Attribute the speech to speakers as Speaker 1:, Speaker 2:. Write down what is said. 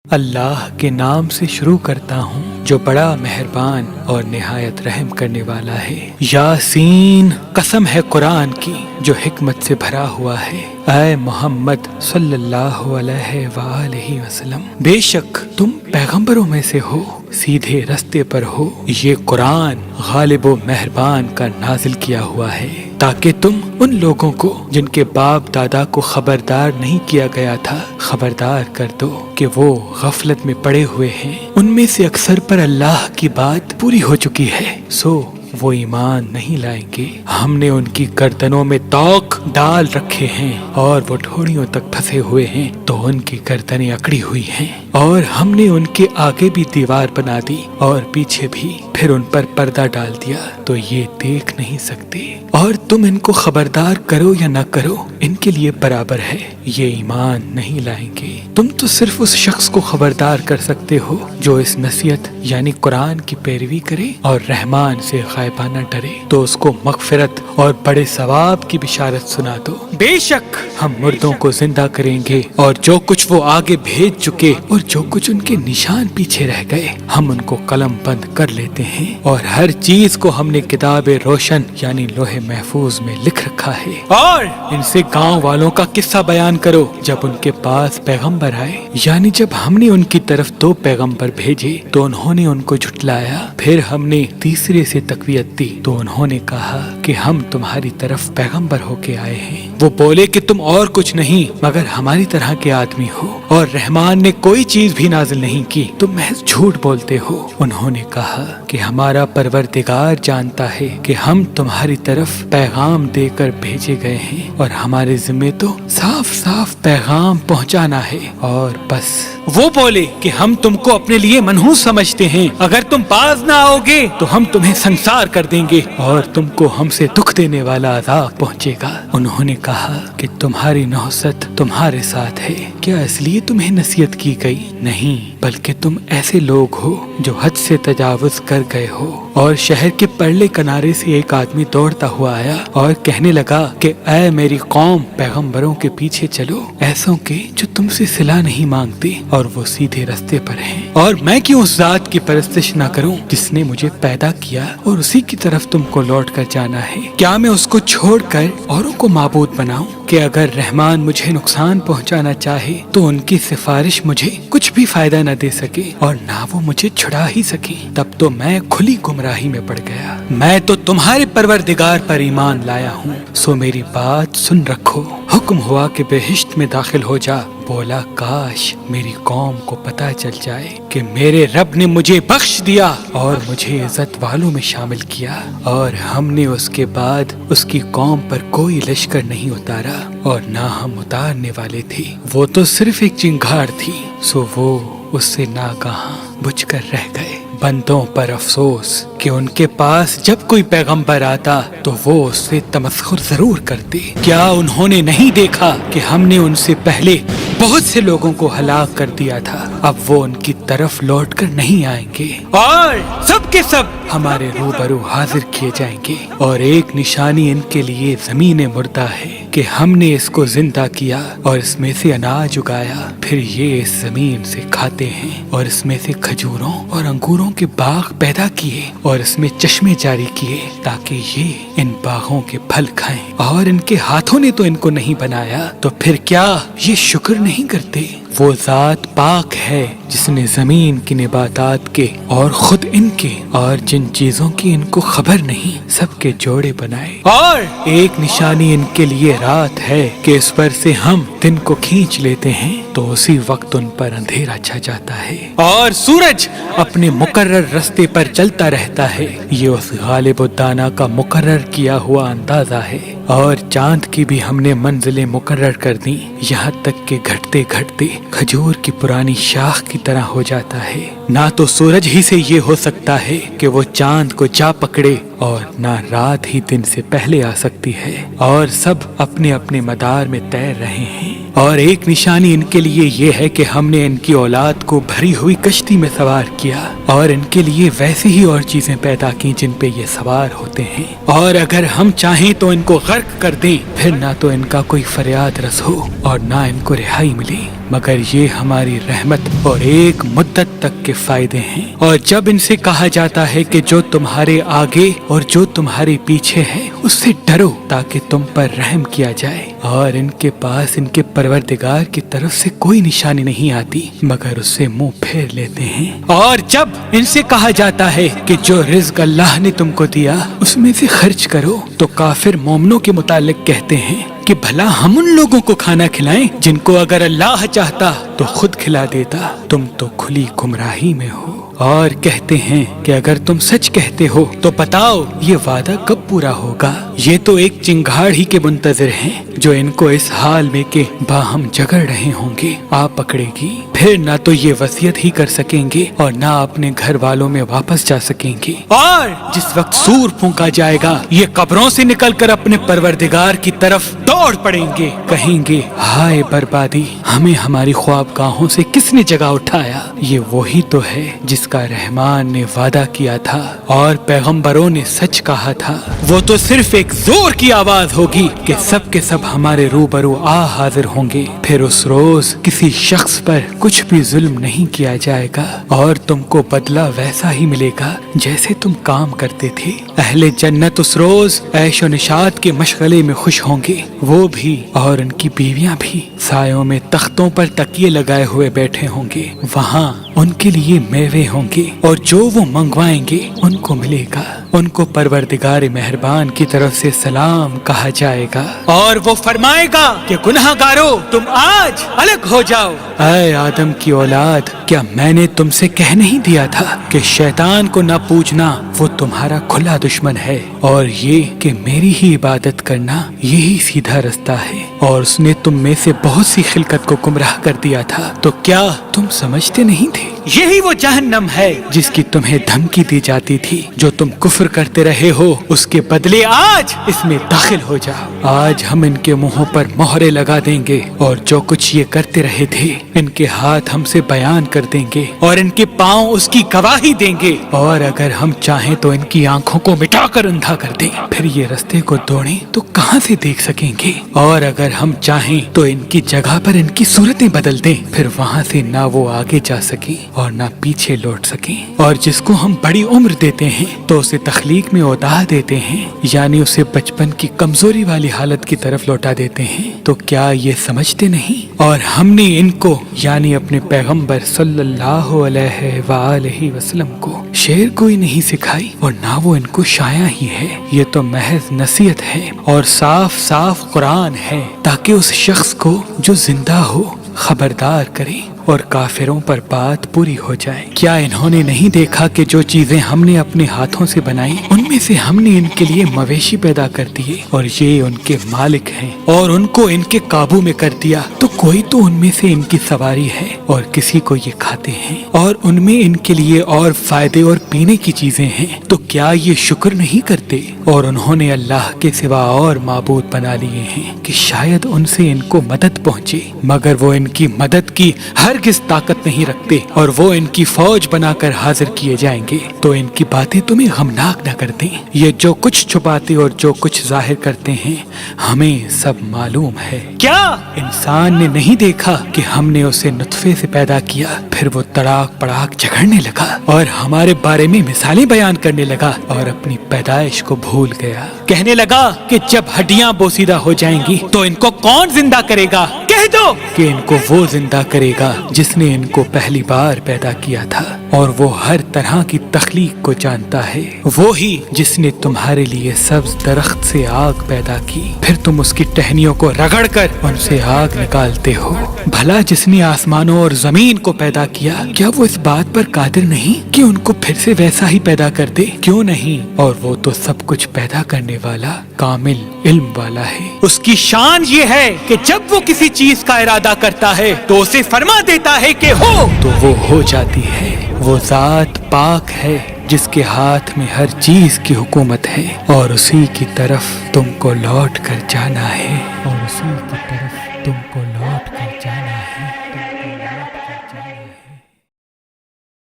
Speaker 1: اللہ کے نام سے شروع کرتا ہوں جو بڑا مہربان اور نہایت رحم کرنے والا ہے۔ یاسین، قسم ہے قرآن کی جو حکمت سے بھرا ہوا ہے۔ اے محمد صلی اللہ علیہ وآلہ وسلم، بے شک تم پیغمبروں میں سے ہو، سیدھے رستے پر ہو۔ یہ قرآن غالب و مہربان کا نازل کیا ہوا ہے تاکہ تم ان لوگوں کو جن کے باپ دادا کو خبردار نہیں کیا گیا تھا خبردار کر دو کہ وہ غفلت میں پڑے ہوئے ہیں۔ ان میں سے اکثر پر اللہ کی بات پوری ہو چکی ہے، سو وہ ایمان نہیں لائیں گے۔ ہم نے ان کی گردنوں میں طوق ڈال رکھے ہیں اور وہ ڈھوڑیوں تک پھنسے ہوئے ہیں تو ان کی گردنیں اکڑی ہوئی ہیں، اور ہم نے ان کے آگے بھی دیوار بنا دی اور پیچھے بھی، پھر ان پر پردہ ڈال دیا تو یہ دیکھ نہیں سکتے، اور تم ان کو خبردار کرو یا نہ کرو ان کے لیے برابر ہے، یہ ایمان نہیں لائیں گے۔ تم تو صرف اس شخص کو خبردار کر سکتے ہو جو اس نصیحت یعنی قرآن کی پیروی کرے اور رحمان سے غائبانہ ڈرے، تو اس کو مغفرت اور بڑے ثواب کی بشارت سنا دو۔ بے شک ہم مردوں کو زندہ کریں گے، اور جو کچھ وہ آگے بھیج چکے اور جو کچھ ان کے نشان پیچھے رہ گئے ہم ان کو قلم بند کر لیتے ہیں، اور ہر چیز کو ہم نے کتاب روشن یعنی لوح محفوظ میں لکھ رکھا ہے۔ اور ان سے گاؤں والوں کا قصہ بیان کرو جب ان کے پاس پیغمبر آئے، یعنی جب ہم نے ان کی طرف 2 پیغمبر بھیجے تو انہوں نے ان کو جھٹلایا، پھر ہم نے تیسرے سے تقویت دی تو انہوں نے کہا کہ ہم تمہاری طرف پیغمبر ہو کے آئے ہیں۔ وہ بولے کہ تم اور کچھ نہیں مگر ہماری طرح کے آدمی ہو، اور رحمان نے کوئی چیز بھی نازل نہیں کی، تم محض جھوٹ بولتے ہو۔ انہوں نے کہا کہ ہمارا پروردگار جانتا ہے کہ ہم تمہاری طرف پیغام دے کر بھیجے گئے ہیں، اور ہمارے ذمے تو صاف صاف پیغام پہنچانا ہے اور بس۔ وہ بولے کہ ہم تم کو اپنے لیے منحوس سمجھتے ہیں، اگر تم باز نہ آؤ گے تو ہم تمہیں سنسار کر دیں گے اور تم کو ہم سے دکھ دینے والا عذاب پہنچے گا۔ انہوں نے کہا کہ تمہاری نحست تمہارے ساتھ ہے، کیا اس لیے تمہیں نصیحت کی گئی؟ نہیں، بلکہ تم ایسے لوگ ہو جو حد سے تجاوز کر گئے ہو۔ اور شہر کے پرلے کنارے سے ایک آدمی دوڑتا ہوا آیا اور کہنے لگا کہ اے میری قوم، پیغمبروں کے پیچھے چلو، ایسوں کے جو تم سے صلہ نہیں مانگتے اور وہ سیدھے رستے پر ہیں۔ اور میں کیوں اس ذات کی پرستش نہ کروں جس نے مجھے پیدا کیا اور اسی کی طرف تم کو لوٹ کر جانا ہے؟ کیا میں اس کو چھوڑ کر اوروں کو معبود بناؤں کہ اگر رحمان مجھے نقصان پہنچانا چاہے تو ان کی سفارش مجھے کچھ بھی فائدہ نہ دے سکے اور نہ وہ مجھے چھڑا ہی سکے؟ تب تو میں کھلی گمراہی میں پڑ گیا۔ میں تو تمہارے پروردگار پر ایمان لایا ہوں، سو میری بات سن رکھو۔ حکم ہوا کہ بہشت میں داخل ہو جا۔ بولا کاش میری قوم کو پتہ چل جائے کہ میرے رب نے مجھے بخش دیا اور مجھے عزت والوں میں شامل کیا، اور ہم نے اس کے بعد اس کی قوم پر کوئی لشکر نہیں اتارا اور نہ ہم اتارنے والے تھے، وہ تو صرف ایک چنگھاڑ تھی، سو وہ اس سے ناگہاں بجھ کر رہ گئے۔ بندوں پر افسوس کہ ان کے پاس جب کوئی پیغمبر آتا تو وہ اس سے تمسخر ضرور کرتے۔ کیا انہوں نے نہیں دیکھا کہ ہم نے ان سے پہلے بہت سے لوگوں کو ہلاک کر دیا تھا؟ اب وہ ان کی طرف لوٹ کر نہیں آئیں گے، اور سب کے سب ہمارے روبرو حاضر کیے جائیں گے۔ اور ایک نشانی ان کے لیے زمین مردہ ہے کہ ہم نے اس کو زندہ کیا اور اس میں سے اناج اگایا، پھر یہ اس زمین سے کھاتے ہیں، اور اس میں سے کھجوروں اور انگوروں کے باغ پیدا کیے اور اس میں چشمے جاری کیے تاکہ یہ ان باغوں کے پھل کھائیں، اور ان کے ہاتھوں نے تو ان کو نہیں بنایا، تو پھر کیا یہ شکر نہیں کرتے؟ وہ ذات پاک ہے جس نے زمین کی نباتات کے اور خود ان کے اور جن چیزوں کی ان کو خبر نہیں سب کے جوڑے بنائے، اور ایک نشانی ان کے لیے رات ہے کہ اس پر سے ہم دن کو کھینچ لیتے ہیں تو اسی وقت ان پر اندھیرا چھا جاتا ہے، اور سورج اپنے مقرر رستے پر چلتا رہتا ہے۔ یہ اس غالب و دانا کا مقرر کیا ہوا اندازہ ہے، اور چاند کی بھی ہم نے منزلیں مقرر کر دی، یہاں تک کہ گھٹتے گھٹتے کھجور کی پرانی شاخ کی طرح ہو جاتا ہے۔ نہ تو سورج ہی سے یہ ہو سکتا ہے کہ وہ چاند کو جا پکڑے और ना रात ही दिन से पहले आ सकती है, और सब अपने अपने मदार में तैर रहे हैं। और एक निशानी इनके लिए ये है कि हमने इनकी औलाद को भरी हुई कश्ती में सवार किया और इनके लिए वैसी ही और चीजें पैदा की जिन पे ये सवार होते हैं। और अगर हम चाहें तो इनको गर्क कर दें, फिर ना तो इनका कोई फरियाद रस हो और ना इनको रिहाई मिले, मगर ये हमारी रहमत और एक मुद्दत तक के फायदे हैं। और जब इनसे कहा जाता है कि जो तुम्हारे आगे और जो तुम्हारे पीछे है उससे डरो ताकि तुम पर रहम किया जाए, और इनके पास इनके परवरदिगार की तरफ से कोई निशानी नहीं आती मगर उससे मुंह फेर लेते हैं। और जब इनसे कहा जाता है कि जो रिज़्क अल्लाह ने तुमको दिया उसमें से खर्च करो, तो काफिर मोमिनों के मुतालिक कहते हैं कि भला हम उन लोगों को खाना खिलाएं जिनको अगर अल्लाह चाहता तो खुद खिला देता, तुम तो खुली गुमराही में हो। और कहते हैं कि अगर तुम सच कहते हो तो बताओ ये वादा कब पूरा होगा। ये तो एक चिंगाड़ ही के मुंतजर हैं जो इनको इस हाल में के बाहम झगड़ रहे होंगे आ पकड़ेगी। फिर ना तो ये वसीयत ही कर सकेंगे और ना अपने घर वालों में वापस जा सकेंगे। और जिस वक्त सूर फूंका जाएगा ये कब्रों से निकलकर अपने परवरदिगार की तरफ दौड़ पड़ेंगे, कहेंगे हाय बर्बादी, हमें हमारी ख्वाबगाहों से किसने जगा उठाया। ये वही तो है जिसका रहमान ने वादा किया था और पैगंबरों ने सच कहा था। वो तो सिर्फ एक जोर की आवाज होगी कि सब के सब हमारे रूबरू आ हाजिर होंगे। फिर उस रोज किसी शख्स पर कुछ भी जुल्म नहीं किया जाएगा और तुमको बदला वैसा ही मिलेगा जैसे तुम काम करते थे। अहले जन्नत उस रोज ऐशो निशात के मशगले में खुश होंगे, वो भी और उनकी बीवियां भी सायों में तख्तों पर तकिए लगाए हुए बैठे होंगे। वहाँ उनके लिए मेवे होंगे और जो वो मंगवाएंगे उनको मिलेगा। उनको परवरदिगार मेहरबान की तरफ से सलाम कहा जाएगा और वो फरमाएगा कि गुनहगारों तुम आज अलग हो जाओ। ऐ आदम की औलाद, क्या मैंने तुमसे कह नहीं दिया था कि शैतान को न पूजना, वो तुम्हारा खुला दुश्मन है, और ये कि मेरी ही इबादत करना यही सीधा रास्ता है। और उसने तुम में से बहुत सी खिलकत को गुमराह कर दिया था, तो क्या तुम समझते नहीं थे यही वो जहन्नम है जिसकी तुम्हें धमकी दी जाती थी। जो तुम कुफ्र करते रहे हो उसके बदले आज इसमें दाखिल हो जाओ। आज हम इनके मुंहों पर मोहरे लगा देंगे और जो कुछ ये करते रहे थे इनके हाथ हमसे बयान कर देंगे और इनके पांव उसकी गवाही देंगे। और अगर हम चाहें तो इनकी आंखों को मिटाकर अंधा कर दें, फिर ये रास्ते को दौड़ें तो कहां से देख सकेंगे। और अगर हम चाहें तो इनकी जगह पर इनकी सूरतें बदल दें, फिर वहां से ना वो आगे जा सके और ना पीछे लौट सके। और जिसको हम बड़ी उम्र देते हैं तो उसे तख्लीक में उताह देते हैं, यानी उसे बचपन की कमजोरी वाली हालत की तरफ लौटा देते हैं। तो क्या ये समझते नहीं? और हमने इनको यानी अपने पैगंबर सल्लल्लाहु अलैहि वसल्लम को शेर कोई नहीं सिखाई और ना वो इनको शाया ही है। ये तो महज नसीहत है और साफ साफ कुरान है, ताकि उस शख्स को जो जिंदा हो खबरदार करे और काफिरों पर बात पूरी हो जाए। क्या इन्होंने नहीं देखा कि जो चीजें हमने अपने हाथों से बनाई उनमें से हमने इनके लिए मवेशी पैदा कर दिए और ये उनके मालिक हैं और उनको इनके काबू में कर दिया, तो कोई तो उनमें से इनकी सवारी है और किसी को ये खाते हैं और उनमें इनके लिए और फायदे और पीने की चीजें हैं। तो क्या ये शुक्र नहीं करते? और उन्होंने अल्लाह के सिवा और माबूद बना लिए हैं कि शायद उनसे इनको मदद पहुँचे, मगर वो इनकी मदद की हरगिज ताकत नहीं रखते और वो इनकी फौज बनाकर हाजिर किए जाएंगे। तो इनकी बातें तुम्हें गमनाक न कर दें। ये जो कुछ छुपाते और जो कुछ जाहिर करते हैं हमें सब मालूम है। क्या इंसान ने नहीं देखा कि हमने उसे नुत्फे से पैदा किया, फिर वो तड़ाक पड़ाक झगड़ने लगा और हमारे बारे में मिसालें बयान करने लगा और अपनी पैदाइश को भूल गया। कहने लगा कि जब हड्डियां बोसीदा हो जाएंगी तो इनको कौन जिंदा करेगा? कह दो कि इनको वो जिंदा करेगा जिसने इनको पहली बार पैदा किया था और वो हर तरह की तख्लीक को जानता है। वो ही जिसने तुम्हारे लिए सब्ज दरख्त से आग पैदा की, फिर तुम उसकी टहनियों को रगड़कर उनसे आग निकालते हो। भला जिसने आसमानों और जमीन को पैदा किया, क्या वो इस बात पर कादिर नहीं कि उनको फिर से वैसा ही पैदा कर दे? क्यों नहीं? और वो तो सब कुछ पैदा करने वाला कामिल इल्म वाला है। उसकी शान ये है कि जब वो किसी चीज का इरादा करता है तो उसे फरमा देता है कि हो, तो वो हो जाती है। वो जात पाक है, جس کے ہاتھ میں ہر چیز کی حکومت ہے اور اسی کی طرف تم کو لوٹ کر جانا ہے، اور اسی کی طرف تم کو لوٹ